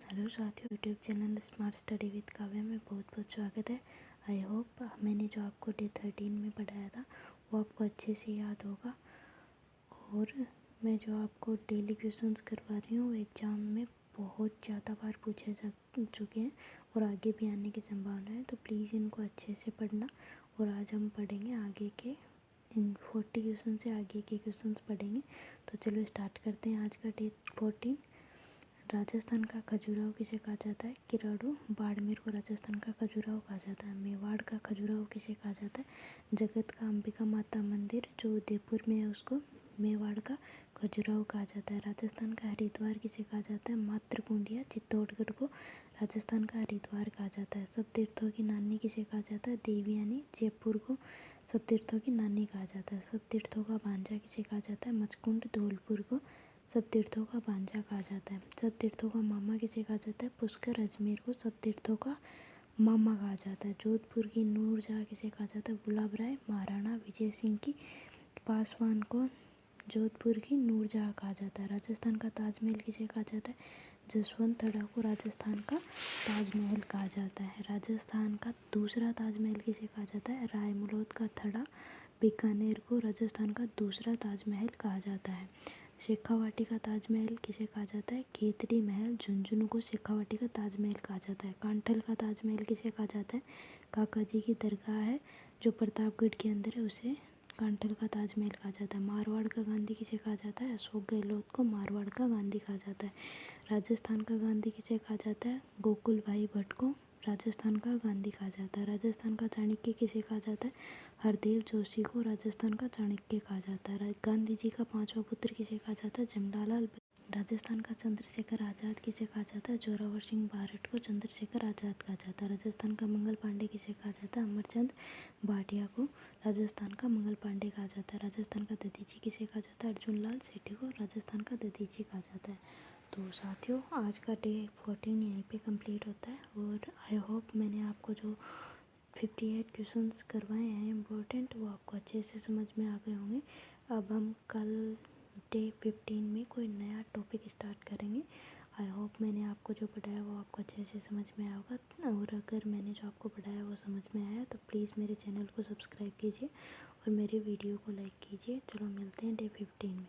Hello साथियों, YouTube channel smart study with Kavya में बहुत बहुत स्वागत है। आई होप मैंने जो आपको डे 13 में पढ़ाया था वो आपको अच्छे से याद होगा। और मैं जो आपको डेली क्वेश्चंस करवा रही हूँ वो एग्ज़ाम में बहुत ज़्यादा बार पूछे जा चुके हैं और आगे भी आने की संभावना है, तो प्लीज़ इनको अच्छे से पढ़ना। और आज हम पढ़ेंगे आगे के इन 40 क्वेश्चन से आगे के क्वेश्चंस पढ़ेंगे। तो चलो स्टार्ट करते हैं आज का डे 14। राजस्थान का खजुराहो किसे कहा जाता है? किराड़ू। बाड़मेर को राजस्थान का खजुराहो कहा जाता है। मेवाड़ का खजुराहो किसे कहा जाता है? जगत का अंबिका माता मंदिर जो उदयपुर में है उसको मेवाड़ का खजुराहो कहा जाता है। राजस्थान का हरिद्वार किसे कहा जाता है? मातृकुंडिया। चित्तौड़गढ़ को राजस्थान का हरिद्वार कहा जाता है। सब तीर्थों की नानी किसे कहा जाता है? देवयानी। जयपुर को सब तीर्थों की नानी कहा जाता है। सब तीर्थों का भांजा किसे कहा जाता है? मचकुंड। धौलपुर को सब तीर्थों का भांजा कहा जाता है। सब तीर्थों का मामा किसे कहा जाता है? पुष्कर। अजमेर को सब तीर्थों का मामा कहा जाता है। जोधपुर की नूरजहाँ किसे कहा जाता है? गुलाब राय। महाराणा विजय सिंह की पासवान को जोधपुर की नूरजहाँ कहा जाता है। राजस्थान का ताजमहल किसे कहा जाता है? जसवंत थड़ा को राजस्थान का ताजमहल कहा जाता है। राजस्थान का दूसरा ताजमहल किसे कहा जाता है? रायमलोद का थड़ा बीकानेर को राजस्थान का दूसरा ताजमहल कहा जाता है। शेखावाटी का ताजमहल किसे कहा जाता है? केतड़ी महल। झुंझुनू को शेखावाटी का ताजमहल कहा जाता है। कांठल का ताजमहल किसे कहा जाता है? काका जी की दरगाह है जो प्रतापगढ़ के अंदर है, उसे कांठल का ताजमहल कहा जाता है। मारवाड़ का गांधी किसे कहा जाता है? अशोक गहलोत को मारवाड़ का गांधी कहा जाता है। राजस्थान का गांधी किसे कहा जाता है? गोकुल भाई भट्ट को राजस्थान का गांधी कहा जाता है। राजस्थान का चाणक्य किसे कहा जाता है? हरदेव जोशी को राजस्थान का चाणक्य कहा जाता है। गांधी जी का पांचवा पुत्र किसे कहा जाता है? जमनालाल। राजस्थान का चंद्रशेखर आज़ाद किसे कहा जाता है? जोरावर सिंह बारठ को चंद्रशेखर आज़ाद कहा जाता है। राजस्थान का मंगल पांडे किसे कहा जाता है? अमरचंद भाटिया को राजस्थान का मंगल पांडे कहा जाता है। राजस्थान का दधीची किसे कहा जाता है? अर्जुन लाल सेठी को राजस्थान का दधीची कहा जाता है। तो साथियों, आज का डे 14 यहीं पे कंप्लीट होता है और आई होप मैंने आपको जो 58 क्वेश्चंस करवाए हैं इम्पोर्टेंट, वो आपको अच्छे से समझ में आ गए होंगे। अब हम कल डे 15 में कोई नया टॉपिक स्टार्ट करेंगे। आई होप मैंने आपको जो पढ़ाया वो आपको अच्छे से समझ में आएगा। और अगर मैंने जो आपको पढ़ाया वो समझ में आया तो प्लीज़ मेरे चैनल को सब्सक्राइब कीजिए और मेरे वीडियो को लाइक कीजिए। चलो मिलते हैं डे 15 में।